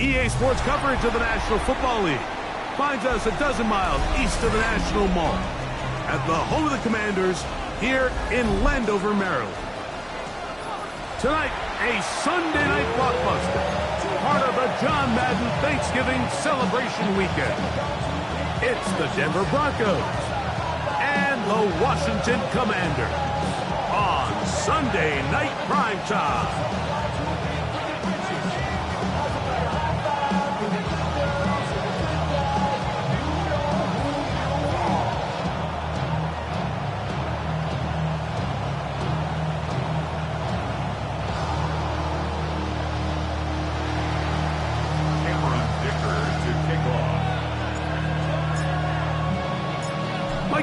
EA Sports coverage of the National Football League finds us a dozen miles east of the National Mall at the home of the Commanders here in Landover, Maryland. Tonight, a Sunday night blockbuster, part of the John Madden Thanksgiving celebration weekend. It's the Denver Broncos and the Washington Commanders on Sunday Night Primetime.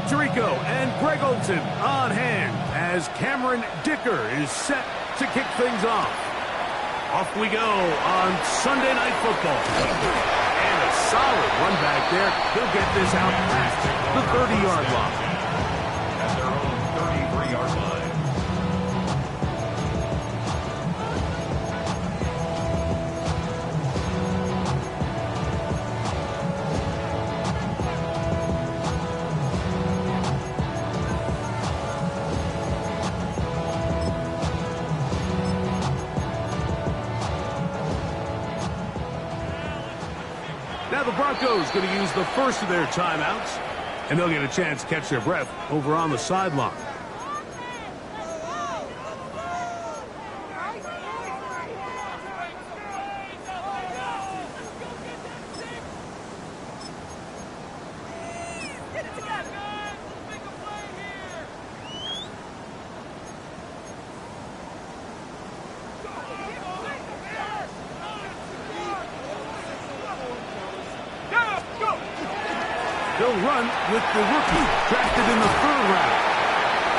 Tirico and Greg Olsen on hand as Cameron Dicker is set to kick things off. Off we go on Sunday Night Football. And a solid run back there. He'll get this out past the 30-yard line. At their own 33-yard line. Now the Broncos going to use the first of their timeouts, and they'll get a chance to catch their breath over on the sideline. They'll run with the rookie drafted in the 3rd round.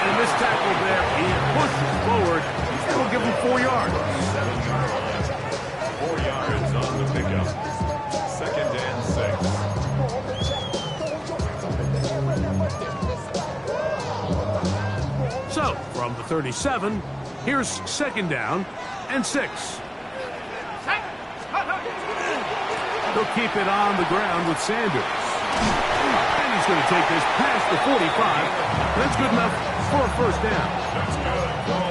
And this tackle there, he pushes forward. It'll give him 4 yards. 4 yards on the pickup. 2nd and 6. So, from the 37, here's 2nd down and 6. They'll keep it on the ground with Sanders. And he's going to take this past the 45. That's good enough for a 1st down.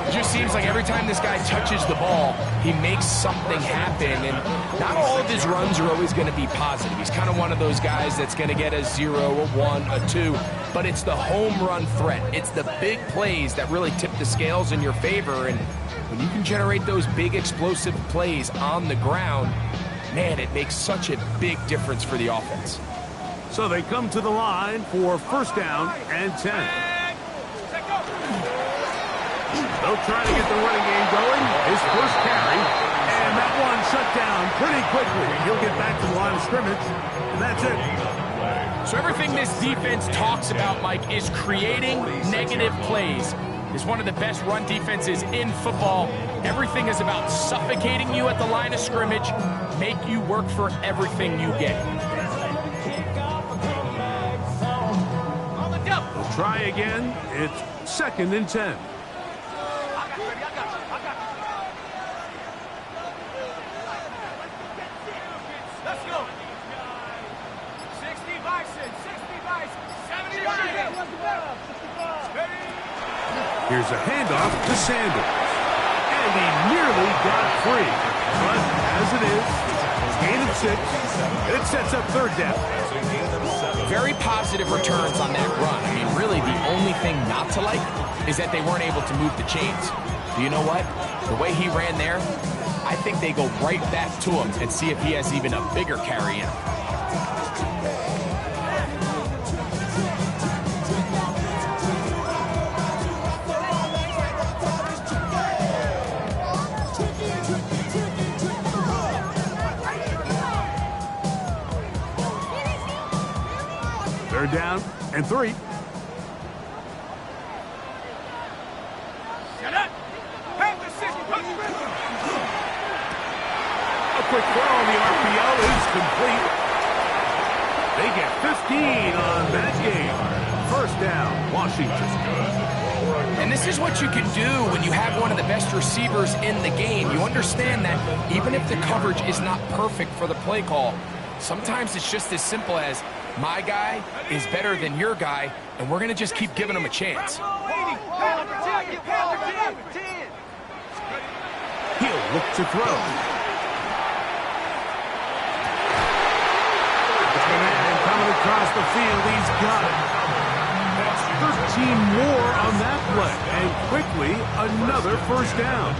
It just seems like every time this guy touches the ball, he makes something happen. And not all of his runs are always going to be positive. He's kind of one of those guys that's going to get a 0, a 1, a 2. But it's the home run threat. It's the big plays that really tip the scales in your favor. And when you can generate those big explosive plays on the ground, man, it makes such a big difference for the offense. So they come to the line for 1st down and 10. They'll try to get the running game going. His first carry. And that one shut down pretty quickly. He'll get back to the line of scrimmage. And that's it. So everything this defense talks about, Mike, is creating negative plays. It's one of the best run defenses in football. Everything is about suffocating you at the line of scrimmage, make you work for everything you get. They'll try again. It's 2nd and 10. Let's go. 60 Bison, 60 Bison, 70 Bison. Here's a handoff to Sanders. And he nearly got free. But as it is, gain of 6. It sets up 3rd down. Very positive returns on that run. I mean, really, the only thing not to like is that they weren't able to move the chains. But you know what? The way he ran there, I think they go right back to him and see if he has even a bigger carry in him. Third down and 3. A quick throw on the RPO is complete. They get 15 on that game. First down, Washington. And this is what you can do when you have one of the best receivers in the game. You understand that even if the coverage is not perfect for the play call, sometimes it's just as simple as my guy is better than your guy, and we're going to just keep giving him a chance. He'll look to throw. Got a man coming across the field. He's got it. That's 13 more on that play. And quickly, another first down.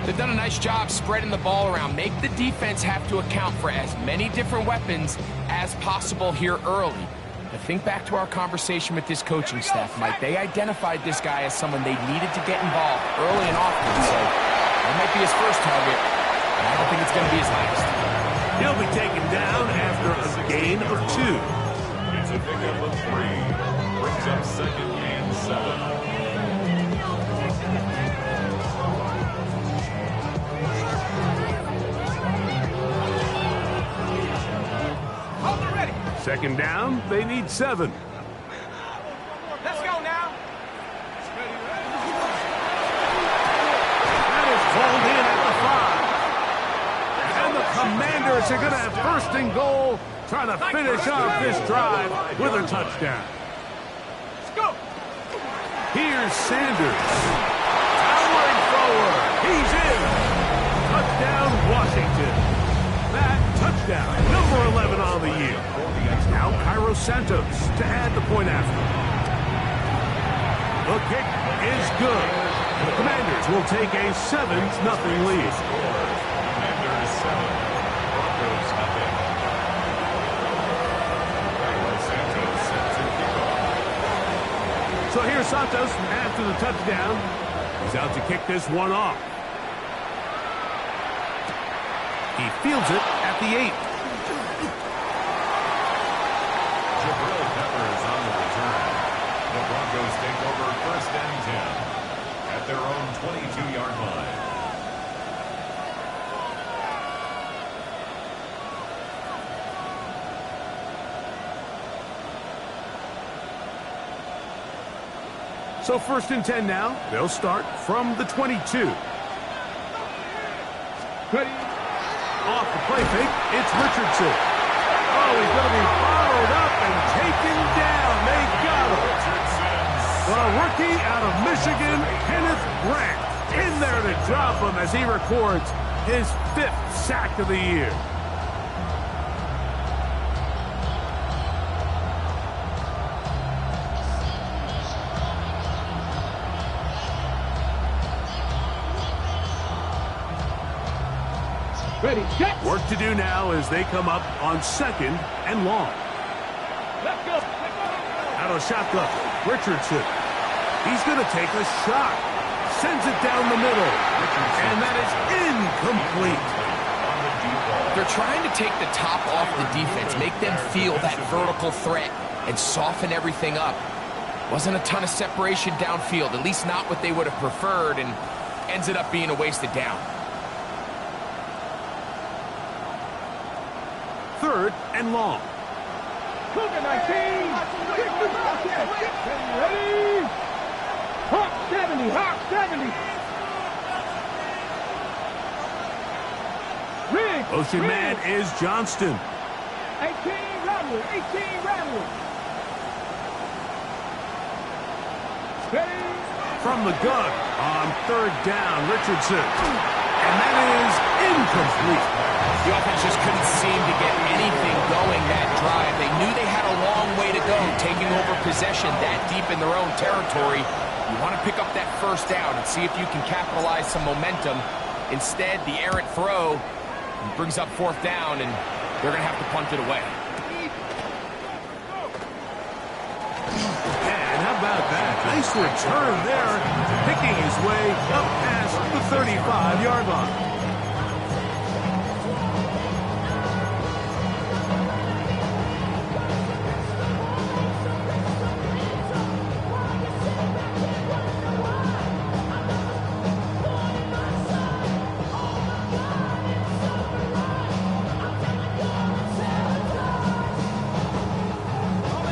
They've done a nice job spreading the ball around. Make the defense have to account for as many different weapons as possible here early. But think back to our conversation with this coaching staff, Mike. They identified this guy as someone they needed to get involved early and often. So that might be his first target, but I don't think it's going to be his last. He'll be taken down after a gain of 2. It's a pickup of 3. Brings up 2nd and 7. Second down, they need 7. Let's go now. That is called in at the 5. And the Commanders are going to have 1st and goal, trying to finish off this drive with a touchdown. Let's go. Here's Sanders. Powering forward. He's in. Touchdown, Washington. That touchdown, number 11 on the year. Now Cairo Santos to add the point after. The kick is good. The Commanders will take a 7-0 lead. Commanders 7. Broncos nothing. Cairo Santos set to kickoff. So here's Santos after the touchdown. He's out to kick this one off. He fields it at the 8. The Broncos take over 1st and 10 at their own 22-yard line. So 1st and 10 now. They'll start from the 22. Ready? Off the play fake, it's Richardson. Oh, he's going to be followed up and taken down. They got him. The rookie out of Michigan, Kenneth Grant, in there to drop him as he records his 5th sack of the year. Ready, get. Work to do now as they come up on 2nd and long. Let's go. Out of shotgun, Richardson. He's going to take a shot. Sends it down the middle. And that is incomplete. They're trying to take the top off the defense, make them feel that vertical threat, and soften everything up. Wasn't a ton of separation downfield, at least not what they would have preferred, and ends it up being a wasted down. 3rd and long. Cougar 19. Ready. Hawk 70. Hawk 70. Rig. Motion man is Johnston. 18 Rattler. 18 Rattler. Ready. From the gun on 3rd down, Richardson. And that is incomplete. The offense just couldn't seem to get anything going that drive. They knew they had a long way to go, taking over possession that deep in their own territory. You want to pick up that 1st down and see if you can capitalize some momentum. Instead, the errant throw brings up 4th down, and they're going to have to punt it away. And how about that? Nice return there, picking his way up past the 35-yard line.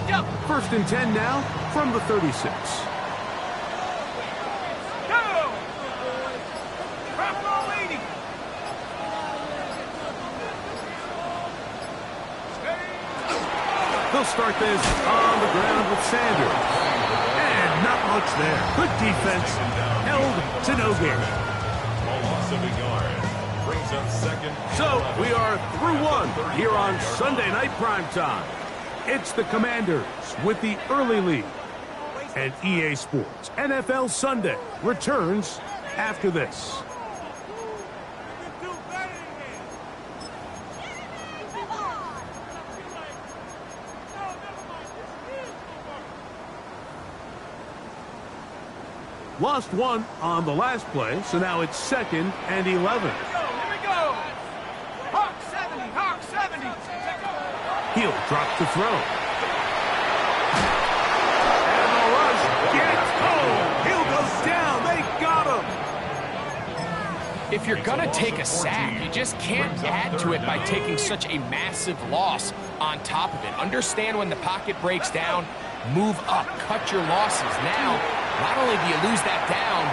Jump. 1st and 10 now from the 36. They'll start this on the ground with Sanders. And not much there. Good defense. Held to no gain. A loss of a yard. Brings up second. So we are through one here on Sunday Night Primetime. It's the Commanders with the early lead. And EA Sports NFL Sunday returns after this. Lost one on the last play, so now it's 2nd and 11. Here we go. Hawk 70, Hawk 70. He'll drop to throw. And the rush gets home. Hill goes down. They got him. If you're going to take a sack, you just can't add to it by taking such a massive loss on top of it. Understand when the pocket breaks down, move up, cut your losses. Now, not only do you lose that down,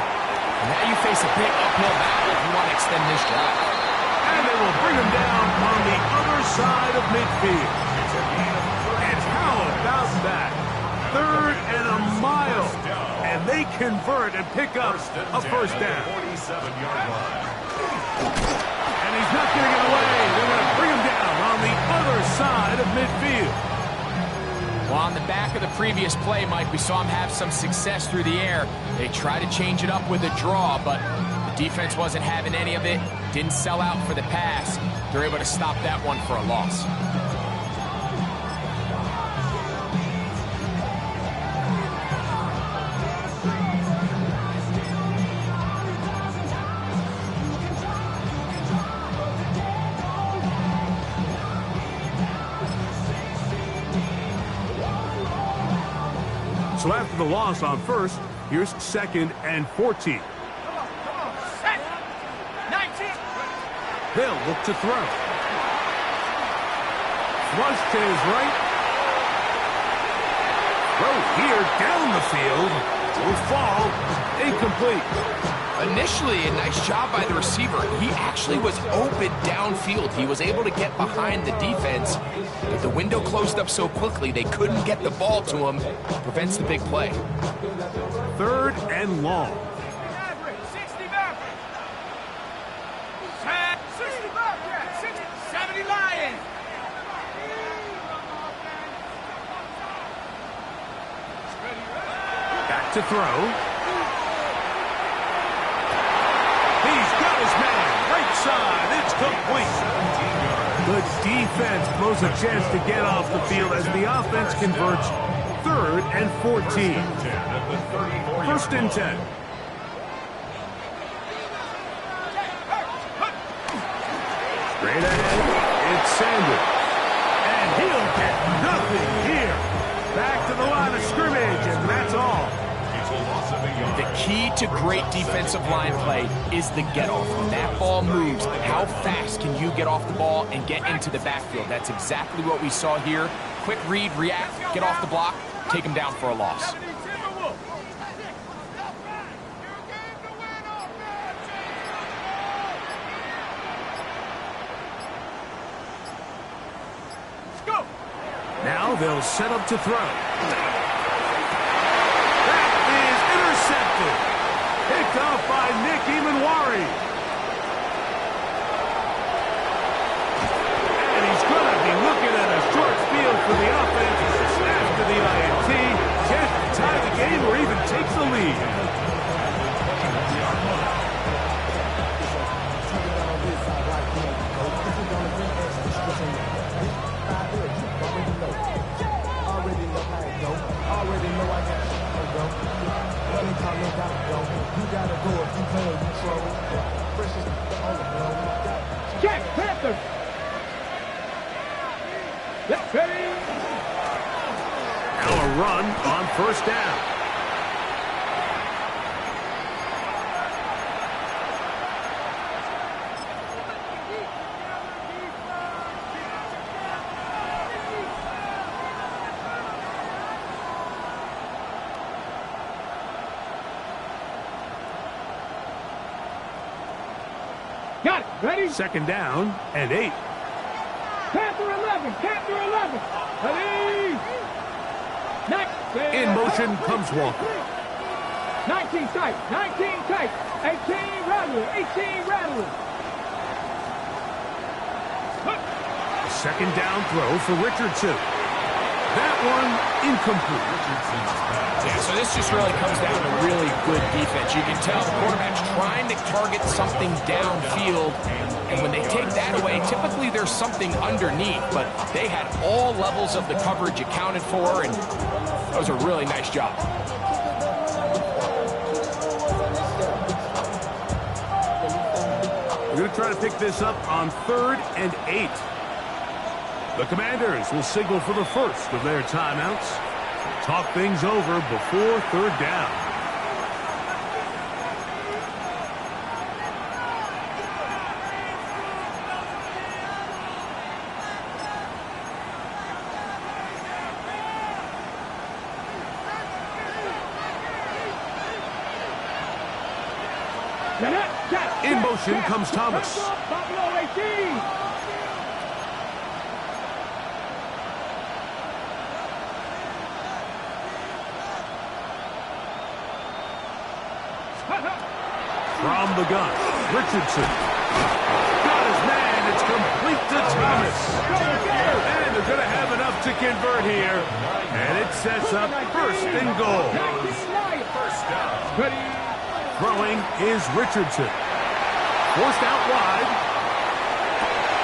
now you face a big uphill battle if you want to extend this drive. And they will bring him down on the other side of midfield. And how about that? 3rd and a mile. And they convert and pick up a first down. 47-yard line. And he's not getting it away. They're going to bring him down on the other side of midfield. Well, on the back of the previous play, Mike, we saw him have some success through the air. They tried to change it up with a draw, but the defense wasn't having any of it. Didn't sell out for the pass. They're able to stop that one for a loss. So after the loss on first, here's 2nd and 14. Come on, set. 19. They'll look to throw. Flush to his right. Throw here down the field. Will fall incomplete. Initially, a nice job by the receiver. He actually was open downfield. He was able to get behind the defense, but the window closed up so quickly they couldn't get the ball to him. Prevents the big play. 3rd and long. 60 back. 60 back. 60, 70 Lions. Back to throw. He's got his man. Right side. It's complete. Good defense blows a chance to get off the field as the offense converts. 3rd and 14. 1st and 10. Straight ahead, it's Sanders. And he'll get nothing here. Back to the line of scrimmage, and that's all. The key to great defensive line play is the get-off. When that ball moves, how fast can you get off the ball and get into the backfield? That's exactly what we saw here. Quick read, react, get off the block, take him down for a loss. Now they'll set up to throw. That is intercepted. Picked off by Nick Emanwari. And he's going to be looking at a short field for the offense. Snap to the INT. Chance to tie the game or even takes the lead. Jack Panthers. Let's ready. Now a run on 1st down. Got it. Ready? 2nd down and 8. Panther 11, Panther 11. Ready? Next. In motion comes Walker. 19 tight, 19 tight. 18 rattler, 18 rattler. Second down throw for Richardson. That one incomplete. Yeah, so this just really comes down to really good defense. You can tell the quarterback's trying to target something downfield, and when they take that away, typically there's something underneath, but they had all levels of the coverage accounted for, and that was a really nice job. We're going to try to pick this up on 3rd and 8. The Commanders will signal for the first of their timeouts. Talk things over before 3rd down. In motion comes Thomas. Buffalo 18. From the gun, Richardson. Got his man. It's complete to Thomas. And they're going to have enough to convert here. And it sets up 1st and goal. First down. Throwing is Richardson. Forced out wide.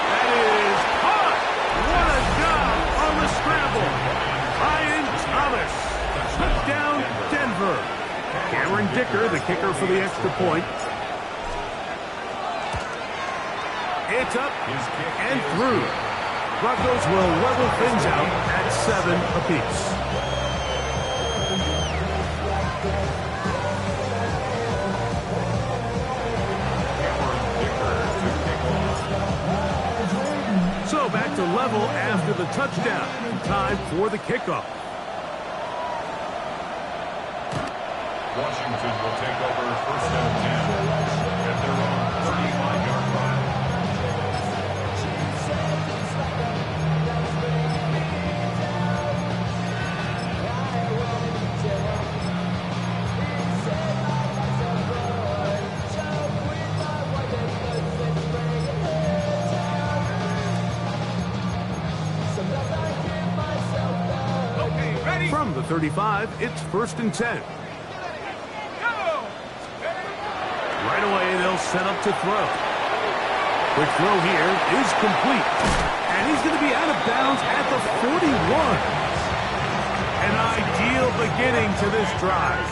That is caught. What a job on the scramble. Ryan Thomas. Touchdown, Denver. Cameron Dicker, the kicker for the extra point. It's up and through. Broncos will level things out at 7 apiece. So back to level after the touchdown. Time for the kickoff. Washington will take over 1st and 10 at their own 35-yard line. Okay, ready? From the 35, it's 1st and 10. Right away, they'll set up to throw. Quick throw here is complete. And he's going to be out of bounds at the 41. An ideal beginning to this drive.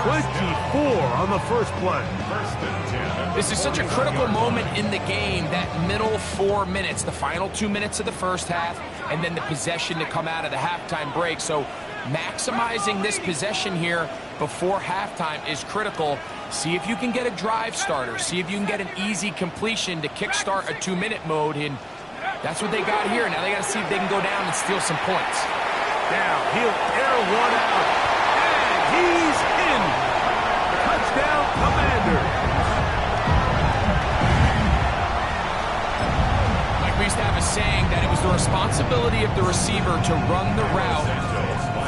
24 on the first play. 1st and 10. This is such a critical moment in the game, that middle 4 minutes, the final 2 minutes of the first half, and then the possession to come out of the halftime break. So maximizing this possession here before halftime is critical. See if you can get a drive starter. See if you can get an easy completion to kickstart a 2-minute mode. And that's what they got here. Now they got to see if they can go down and steal some points. Now he'll air one out. And he's in. Touchdown, Commanders. Like we used to have a saying that it was the responsibility of the receiver to run the route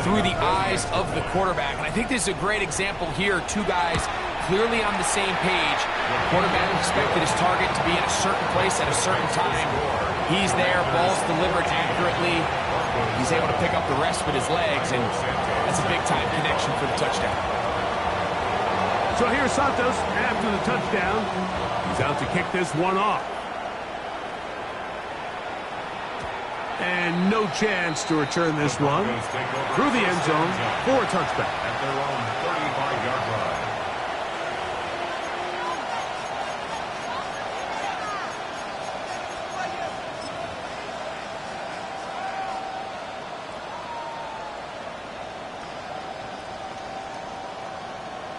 through the eyes of the quarterback. And I think this is a great example here. Two guys clearly on the same page. The quarterback expected his target to be in a certain place at a certain time. He's there, ball's delivered accurately. He's able to pick up the rest with his legs, and that's a big-time connection for the touchdown. So here's Santos after the touchdown. He's out to kick this one off. And no chance to return this one through the end zone for a touchback. At their own 35-yard line.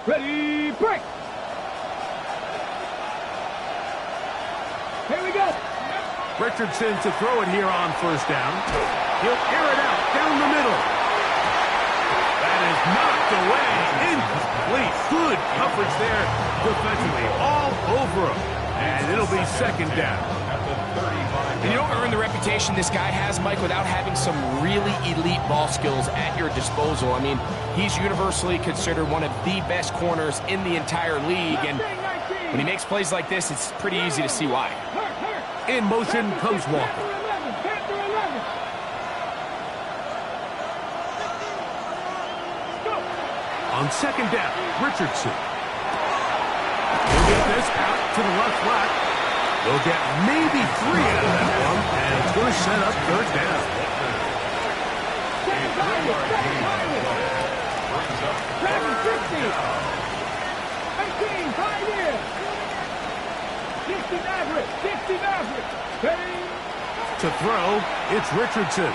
Ready, break. Here we go. Richardson to throw it here on first down. He'll air it out down the middle. That is knocked away. Incomplete. Good coverage there defensively. All over him. And it'll be second down. At the 35. And you don't earn the reputation reputation this guy has, Mike, without having some really elite ball skills at your disposal. I mean, he's universally considered one of the best corners in the entire league, and when he makes plays like this, it's pretty easy to see why. In motion comes Walker. On second down, Richardson. He'll get this out to the left flat. They'll get maybe 3 out of that one, and it's going to set up third down. Driving 50. 18, 5 here. 60 Maverick, 60 Maverick. Ready? To throw, it's Richardson.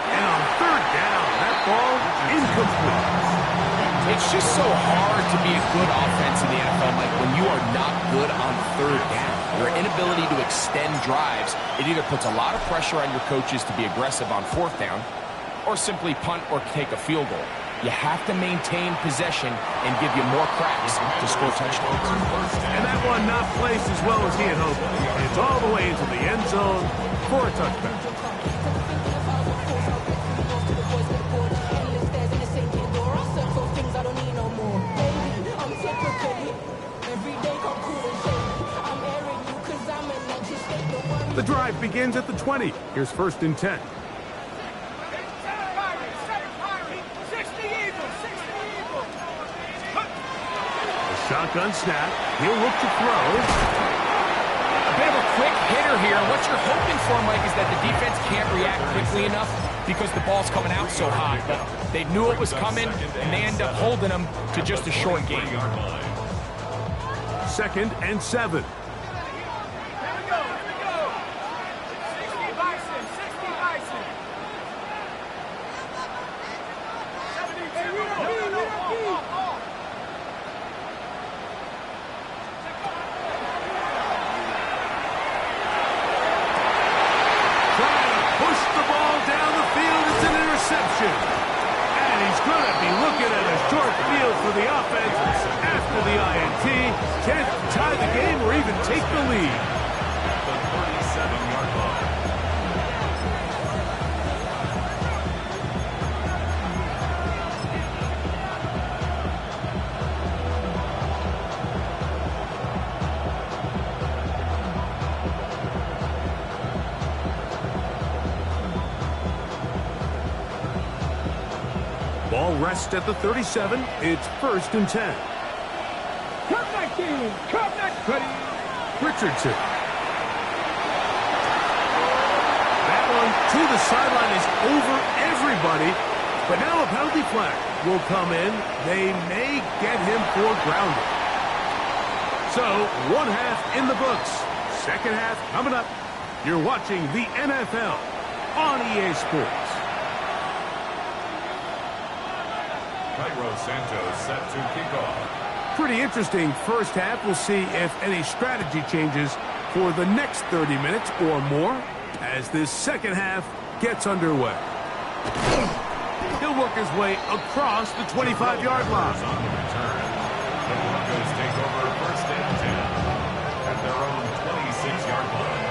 And on third down, that ball incomplete. It's just so hard to be a good offense in the NFL, Mike, when you are not good on third down. Your inability to extend drives, it either puts a lot of pressure on your coaches to be aggressive on fourth down or simply punt or take a field goal. You have to maintain possession and give you more cracks to score touchdowns. And that one not placed as well as he had hoped. It's all the way into the end zone for a touchdown. The drive begins at the 20. Here's 1st and 10. Shotgun snap. He'll look to throw. A bit of a quick hitter here. What you're hoping for, Mike, is that the defense can't react quickly enough because the ball's coming out so hot. But they knew it was coming, and they end up holding them to just a short gain. 2nd and 7. And he's going to be looking at a short field for the offense after the INT. Can't tie the game or even take the lead. At the 37-yard line. Ball rests at the 37. It's 1st and 10. Come back in. Come back, buddy. Richardson. That one to the sideline is over everybody. But now a penalty flag will come in. They may get him for grounding. So, 1 half in the books. 2nd half coming up. You're watching the NFL on EA Sports. Cairo Santos set to kick off. Pretty interesting first half. We'll see if any strategy changes for the next 30 minutes or more as this second half gets underway. He'll work his way across the 25-yard line. On the return, the Broncos take over 1st and 10 at their own 26-yard line.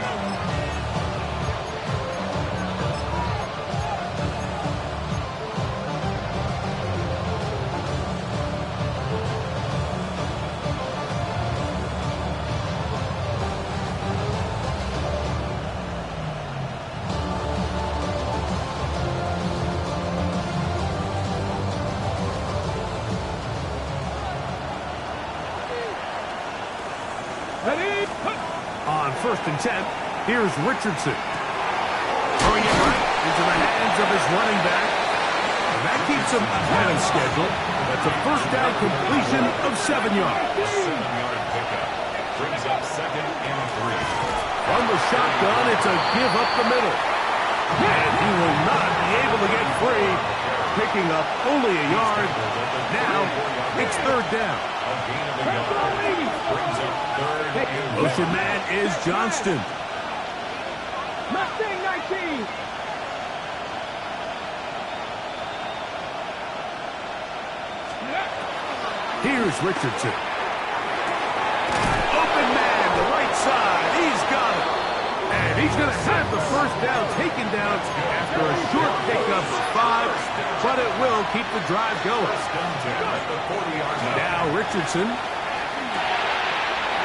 Ready? On 1st and 10, here's Richardson. Throwing it right into the hands of his running back. And that keeps him ahead of schedule. That's a 1st down completion of 7 yards. 7-yard pickup. Brings up 2nd and 3. From the shotgun, it's a give up the middle. And he will not be able to get free. Picking up only a yard. Now, it's 3rd down. A gain of a yard. Brings up 3rd and 1. Motion man is Johnston. Mustang 19. Here's Richardson. Open man, the right side. He's got it. And he He's going to have the first down taken down after a short pickup of 5, but it will keep the drive going. Now Richardson.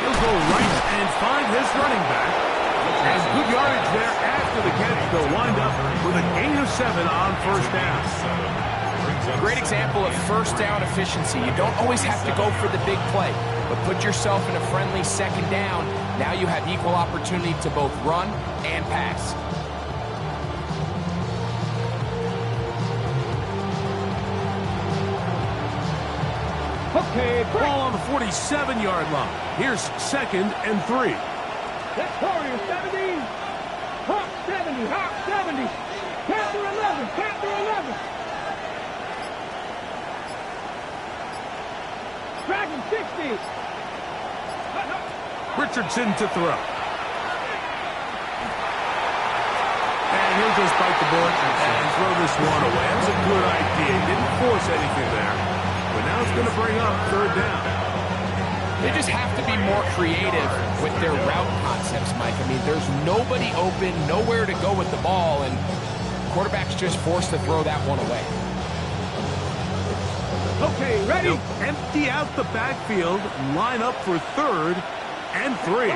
He'll go right and find his running back. And good yardage there after the catch. They'll wind up with a gain of 7 on first down. Great example of first down efficiency. You don't always have to go for the big play, but put yourself in a friendly second down. Now you have equal opportunity to both run and pass. Okay, Ball on the 47-yard line. Here's 2nd and 3. That's Warrior 70. Hawk 70. Hawk 70. Panther 11. Panther 11. Dragon 60. Richardson to throw. And he'll just bite the bullet and throw this one away. That was a good idea. He didn't force anything there. But now it's going to bring up 3rd down. They just have to be more creative with their route concepts, Mike. I mean, there's nobody open, nowhere to go with the ball, and quarterback's just forced to throw that one away. Okay, ready? They'll empty out the backfield, line up for 3rd and 3.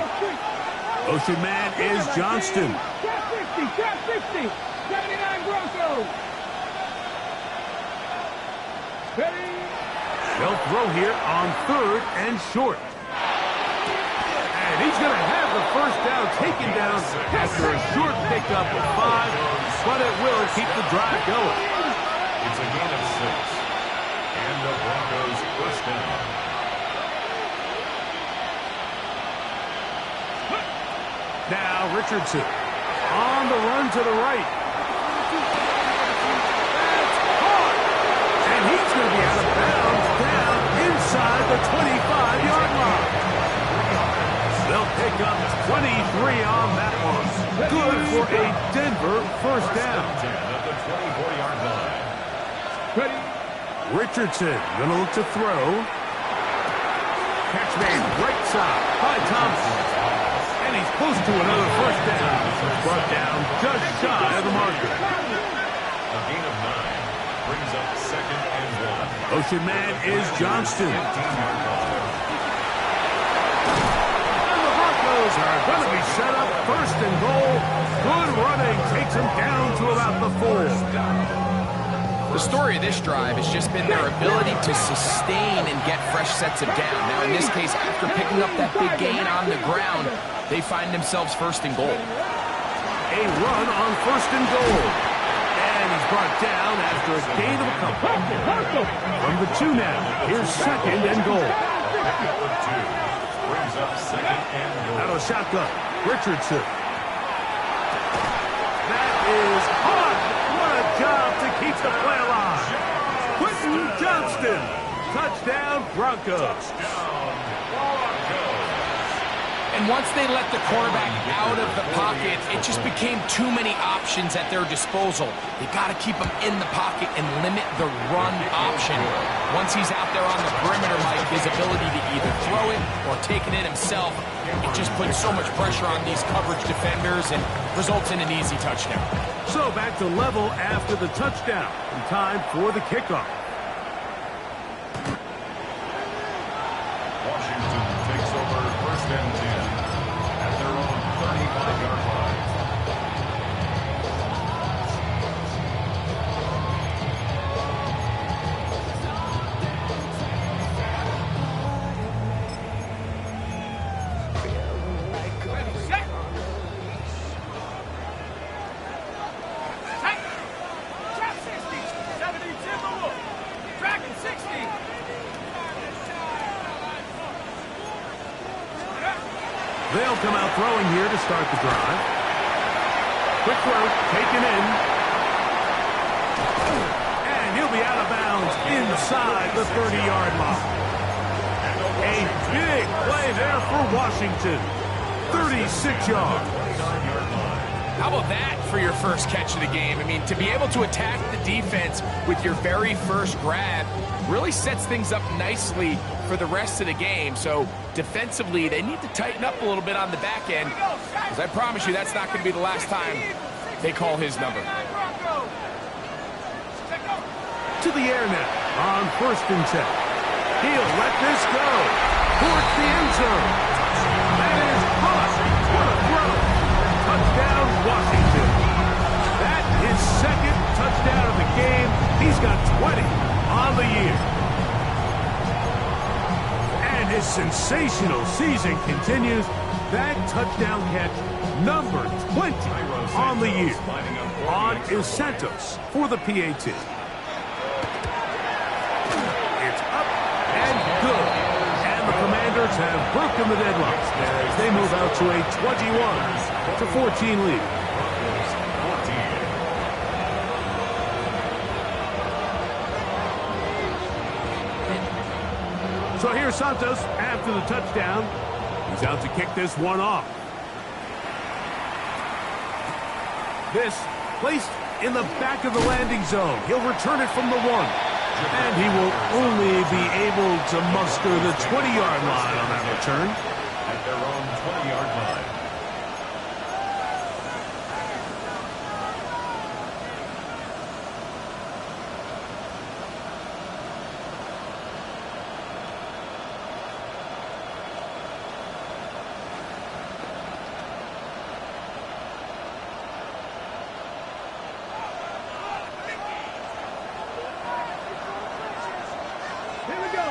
Motion man is Johnston. Trap 60. Trap 60. 79 Broncos. Ready? They'll throw here on 3rd and short. And he's going to have the first down taken down after a short pickup of 5, but it will keep the drive going. It's a gain of 6. And the Broncos first down. Now Richardson on the run to the right. That's caught. And he's going to be out of bounds down inside the 25-yard line. They'll pick up 23 on that one. Good for a Denver first down. At the 24-yard line. Ready? Richardson going to look to throw. Catch made right side by Thomas. And he's close to another first down. Brought down just shy of the marker. A gain of 9 brings up 2nd and 1. Ocean man is Johnston. 15-yard line. And the Broncos are going to be set up 1st and goal. Good running takes them down to about the 4. The story of this drive has just been their ability to sustain and get fresh sets of down. Now, in this case, after picking up that big gain on the ground, they find themselves 1st and goal. A run on 1st and goal. And he's brought down after a gain of a couple. From the 2 now, here's 2nd and goal. Brings up 2nd and goal. Out of shotgun, Richardson. That is hot. What a job to keep the play alive. Quentin Johnston. Touchdown, Broncos. And once they let the quarterback out of the pocket, it just became too many options at their disposal. They got to keep him in the pocket and limit the run option. Once he's out there on the perimeter, Mike, his ability to either throw it or take it in himself, it just puts so much pressure on these coverage defenders and results in an easy touchdown. So back to level after the touchdown. And time for the kickoff. Washington takes over 1st and 10 at their own 35-yard line. They'll come out throwing here to start the drive. Quick throw, taken in. And he'll be out of bounds inside the 30-yard line. A big play there for Washington. 36 yards. How about that for your first catch of the game? I mean, to be able to attack the defense with your very first grab really sets things up nicely for the rest of the game. So defensively, they need to tighten up a little bit on the back end, because I promise you that's not going to be the last time they call his number. To the air now on 1st and 10. He'll let this go towards the end zone. That is caught. What a throw. Touchdown, Washington. That is second touchdown of the game. He's got 20 on the year. And his sensational season continues. That touchdown catch, number 20 on the year. On is Santos for the PAT. It's up and good. And the Commanders have broken the deadlock as they move out to a 21-14 lead. So here's Santos after the touchdown. He's out to kick this one off. This placed in the back of the landing zone. He'll return it from the 1. And he will only be able to muster the 20-yard line on that return. At their own 20-yard line.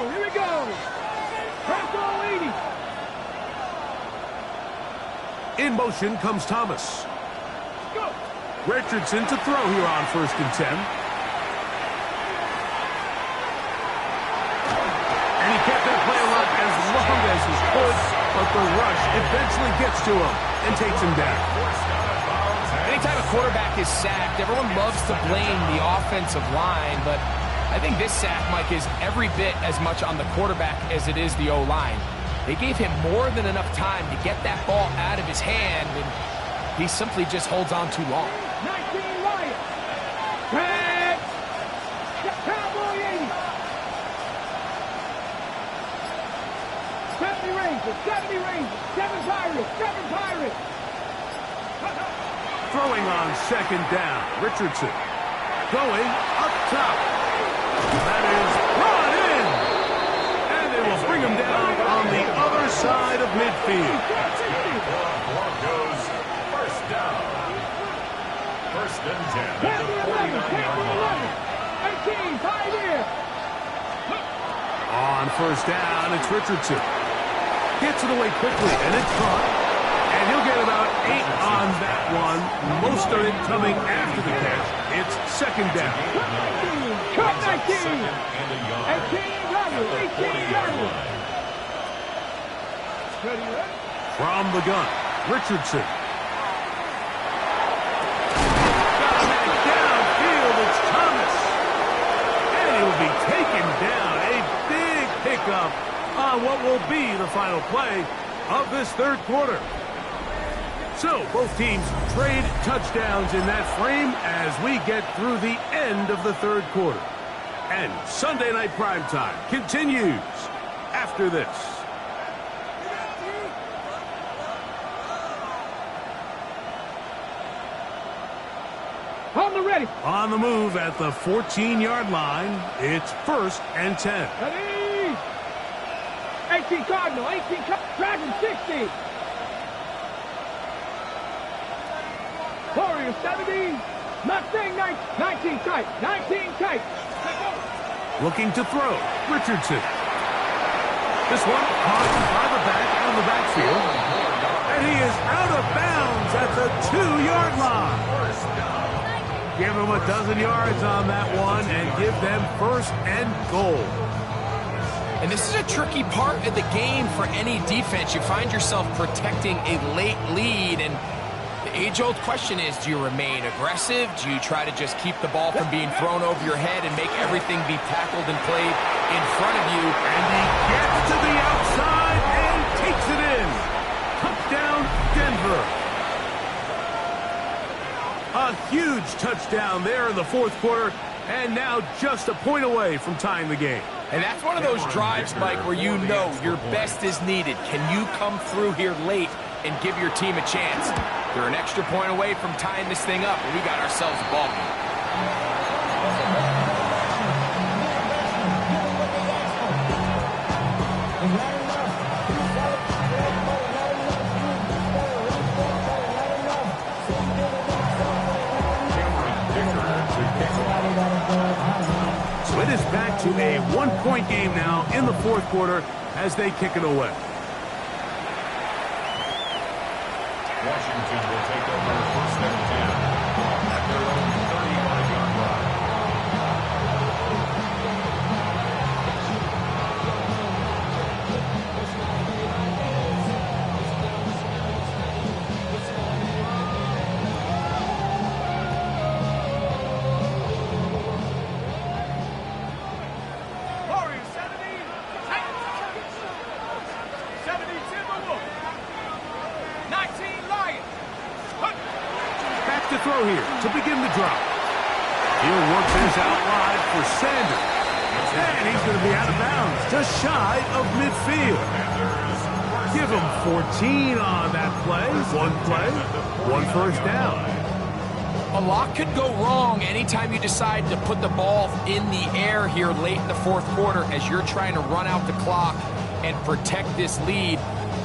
Here we go. Bronco 80. In motion comes Thomas. Go. Richardson to throw here on 1st and 10. And he kept that play alive as long as he could, but the rush eventually gets to him and takes him down. Anytime a quarterback is sacked, everyone loves to blame the offensive line, but I think this sack, Mike, is every bit as much on the quarterback as it is the O-line. They gave him more than enough time to get that ball out of his hand, and he simply just holds on too long. 19 Lions. Red. Cowboy 80. 70 Rangers. 70 Rangers. 7 Pirates. 7 Pirates. Throwing on 2nd down. Richardson going up top. That is brought in. And they will bring him down on the other side of midfield. Broncos, 1st down. 1st and 10 at the 49-yard line. 18, 5 here. On 1st down, it's Richardson. Gets it away quickly, and it's caught. And he'll get about 8 on that one. Most of it coming after the catch. It's 2nd down. Cut 19. 18 double. 18 double. From the gun, Richardson. Downfield, it's Thomas. And he'll be taken down. A big pickup on what will be the final play of this 3rd quarter. So, both teams trade touchdowns in that frame as we get through the end of the 3rd quarter. And Sunday Night Primetime continues after this. On the ready. On the move at the 14-yard line, it's 1st and 10. Ready. 18 Cardinal. 18 Dragon 60. Warrior 70. Mustang 19 tight. 19 tight. Looking to throw. Richardson. This one caught by the back out of the backfield. And he is out of bounds at the 2-yard line. Give them a dozen yards on that one and give them 1st and goal. And this is a tricky part of the game for any defense. You find yourself protecting a late lead, and the age-old question is, do you remain aggressive? Do you try to just keep the ball from being thrown over your head and make everything be tackled and played in front of you? And he gets to the outside and takes it in. Touchdown, Denver. A huge touchdown there in the fourth quarter, and now just a point away from tying the game. And that's one of those drives, Mike, where you know your best is needed. Can you come through here late and give your team a chance? They're an extra point away from tying this thing up, and we got ourselves a ball game. So it is back to a one-point game now in the fourth quarter as they kick it away. Washington will take over first and 10 at their own 35-yard line. To throw here to begin the drop. He'll work this out wide for Sanders. And he's going to be out of bounds, just shy of midfield. Give him 14 on that play. One first down. A lot could go wrong anytime you decide to put the ball in the air here late in the fourth quarter as you're trying to run out the clock and protect this lead.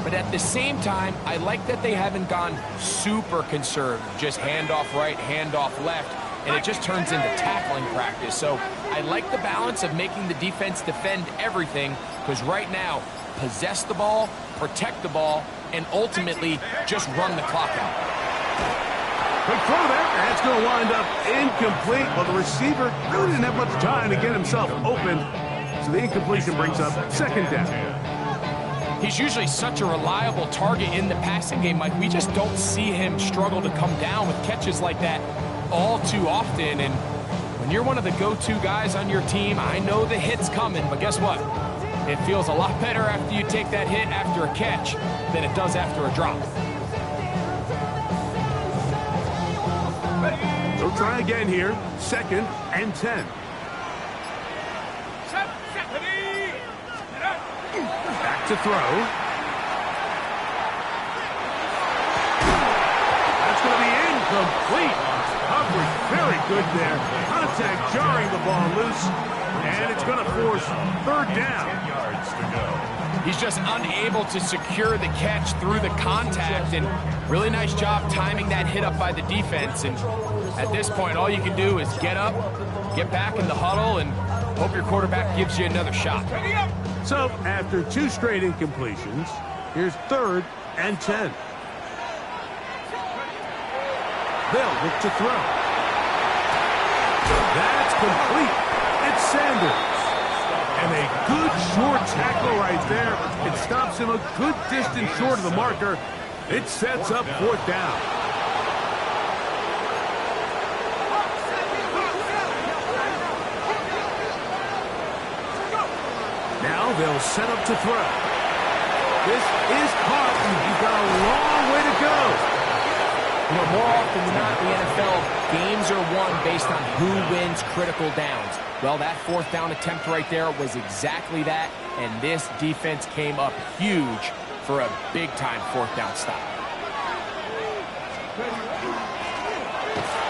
But at the same time, I like that they haven't gone super conservative. Just handoff right, handoff left, and it just turns into tackling practice. So I like the balance of making the defense defend everything, because right now, possess the ball, protect the ball, and ultimately just run the clock out. Quick throw there. That's going to wind up incomplete. Well, the receiver really didn't have much time to get himself open. So the incompletion brings up second down. He's usually such a reliable target in the passing game, Mike. We just don't see him struggle to come down with catches like that all too often. And when you're one of the go-to guys on your team, I know the hit's coming, but guess what? It feels a lot better after you take that hit after a catch than it does after a drop. They'll try again here. Second and 10. Back to throw. That's going to be incomplete. Coverage very good there. Contact jarring the ball loose. And it's going to force third down. 10 yards to go. He's just unable to secure the catch through the contact, and really nice job timing that hit up by the defense. And at this point, all you can do is get up, get back in the huddle, and hope your quarterback gives you another shot. So after two straight incompletions, here's third and 10. They'll look to throw. That's complete. It's Sanders. And a good short tackle right there. It stops him a good distance short of the marker. It sets up fourth down. Now they'll set up to throw. This is caught, and he's got a long way to go. You know, more often than not in the NFL, games are won based on who wins critical downs. Well, that fourth down attempt right there was exactly that, and this defense came up huge for a big-time fourth down stop.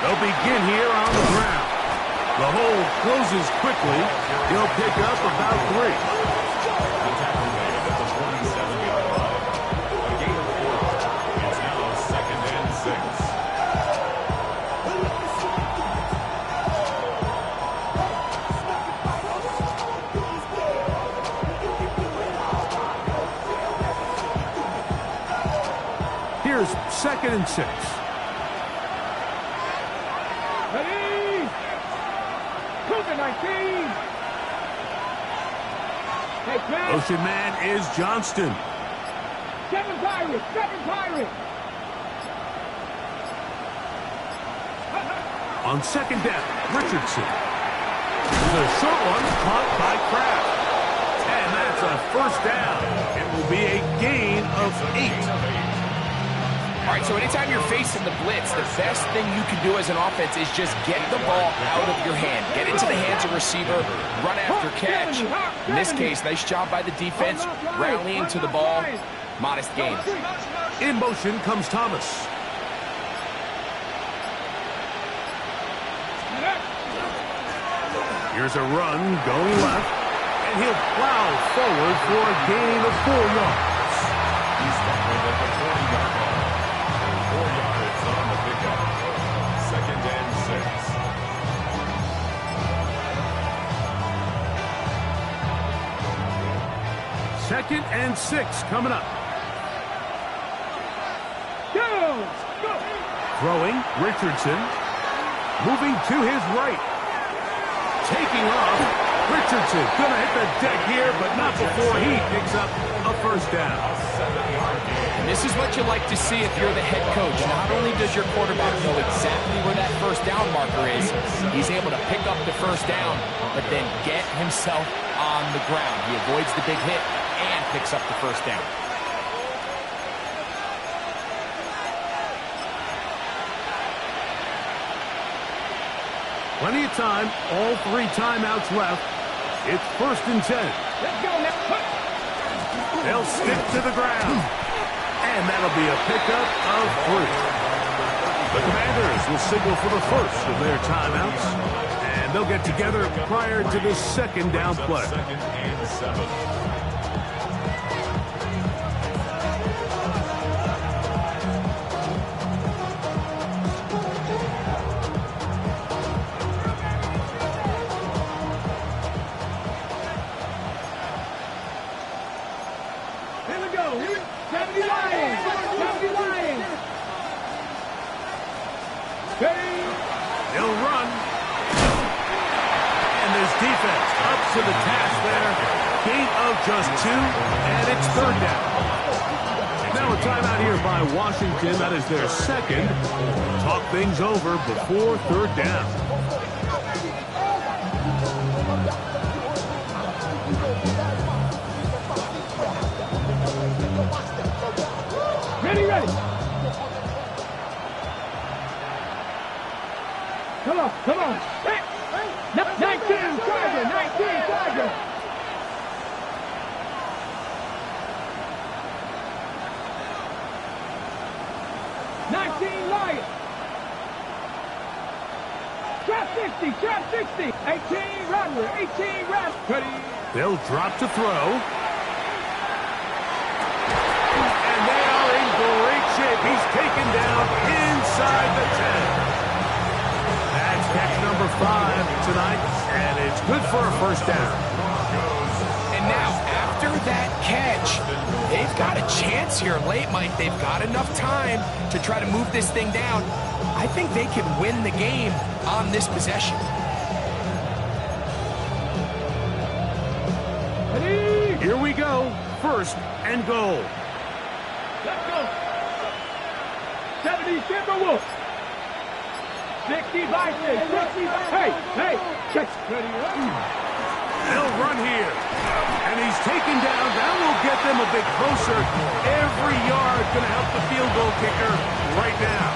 They'll begin here on the ground. The hole closes quickly. He'll pick up about 3. The tackle made at the 47-yard line. A gain of 4. It's now second and 6. Here's second and 6. Ready? Cougar 19. Hey, Pat. Motion man is Johnston. 7 Pirates. 7 Pirates. On second down, Richardson. There's a short one caught by Kraft. And that's a first down. It will be a gain of 8. All right, so anytime you're facing the blitz, the best thing you can do as an offense is just get the ball out of your hand. Get into the hands of receiver, run after catch. In this case, nice job by the defense, rallying to the ball. Modest gain. In motion comes Thomas. Here's a run going left, and he'll plow forward for a gain of 4 yards. He's tackled at the 40-yard line. 4 yards on the pickup. 2nd and 6. 2nd and 6 coming up. Go! Throwing, Richardson. Moving to his right. Taking off, Richardson gonna hit the deck here, but not before he picks up a first down. And this is what you like to see if you're the head coach. Not only does your quarterback know exactly where that first down marker is, he's able to pick up the first down, but then get himself on the ground. He avoids the big hit and picks up the first down. Plenty of time, all 3 timeouts left. It's 1st and 10. Let's go now. They'll stick to the ground. And that'll be a pickup of 3. The Commanders will signal for the first of their timeouts. And they'll get together prior to the 2nd down play. 2nd and 7. He'll run. And there's defense up to the task there. Gain of just 2, and it's 3rd down. Now a timeout here by Washington. That is their 2nd. Talk things over before 3rd down. Ready. Come on. Hey. 19, Tiger. 19, Lion. Trap 60. 18, Rattler. 18, Rattler. They'll drop to throw. And they are in great shape. He's taken down inside the 10. That's catch number 5 tonight, and it's good for a first down. And now, after that catch, they've got a chance here late, Mike. They've got enough time to try to move this thing down. I think they can win the game on this possession. Here we go. 1st and goal. Let's go. 70 Timberwolves. 60 Vikings. 60. Hey. Check. They'll run here. And he's taken down. That will get them a bit closer. Every yard going to help the field goal kicker right now.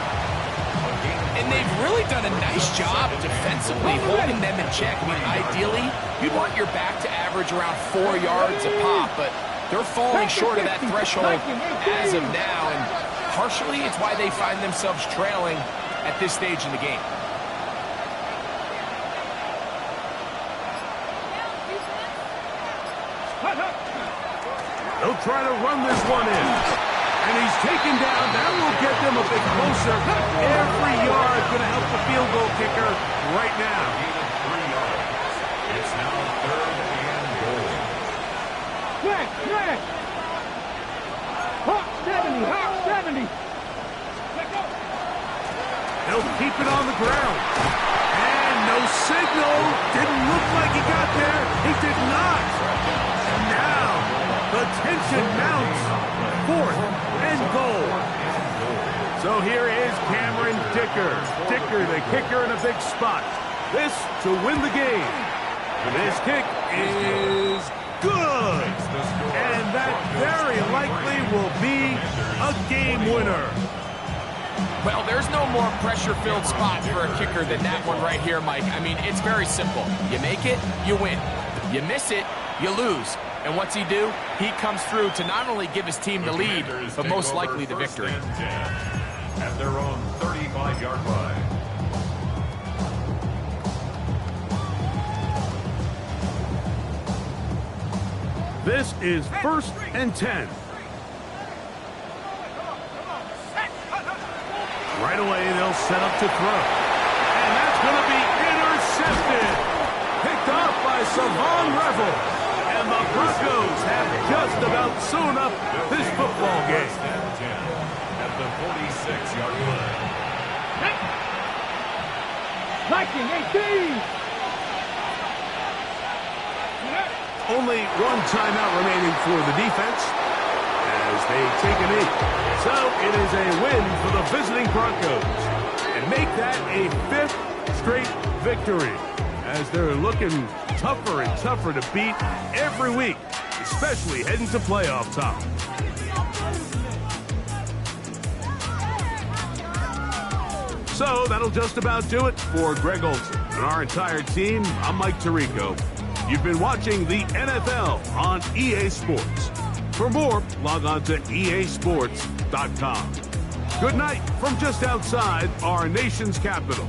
And they've really done a nice job defensively holding them in check. I mean, ideally, you'd want your back to average around 4 yards a pop, but they're falling short of that threshold as of now. And partially, it's why they find themselves trailing at this stage in the game. They'll try to run this one in. And he's taken down. That will get them a bit closer. Every yard going to help the field goal kicker right now. 3 yards. It's now 3rd and goal. Crack. Hawk 70. They'll keep it on the ground. And no signal. Didn't look like he got there. He did not. And now the tension mounts. 4th and goal. So here is Cameron Dicker. Dicker, the kicker, in a big spot. This to win the game. This kick is good. And that very likely will be a game winner. Well, there's no more pressure-filled spot for a kicker than that one right here, Mike. I mean, it's very simple. You make it, you win. You miss it, you lose. And what's he do? He comes through to not only give his team the lead, but most likely the victory. At their own 35-yard line. This is 1st and 10. Right away, they'll set up to throw. And that's going to be intercepted. Picked off by Savon Revel. And the Broncos have just about sewn up this football game. At the 46-yard line. Viking 18. Only one timeout remaining for the defense as they take a knee. So it is a win for the visiting Broncos and make that a 5th straight victory as they're looking tougher and tougher to beat every week, especially heading to playoff time. So that'll just about do it for Greg Olsen and our entire team. I'm Mike Tirico. You've been watching the NFL on EA Sports. For more, log on to easports.com. Good night from just outside our nation's capital.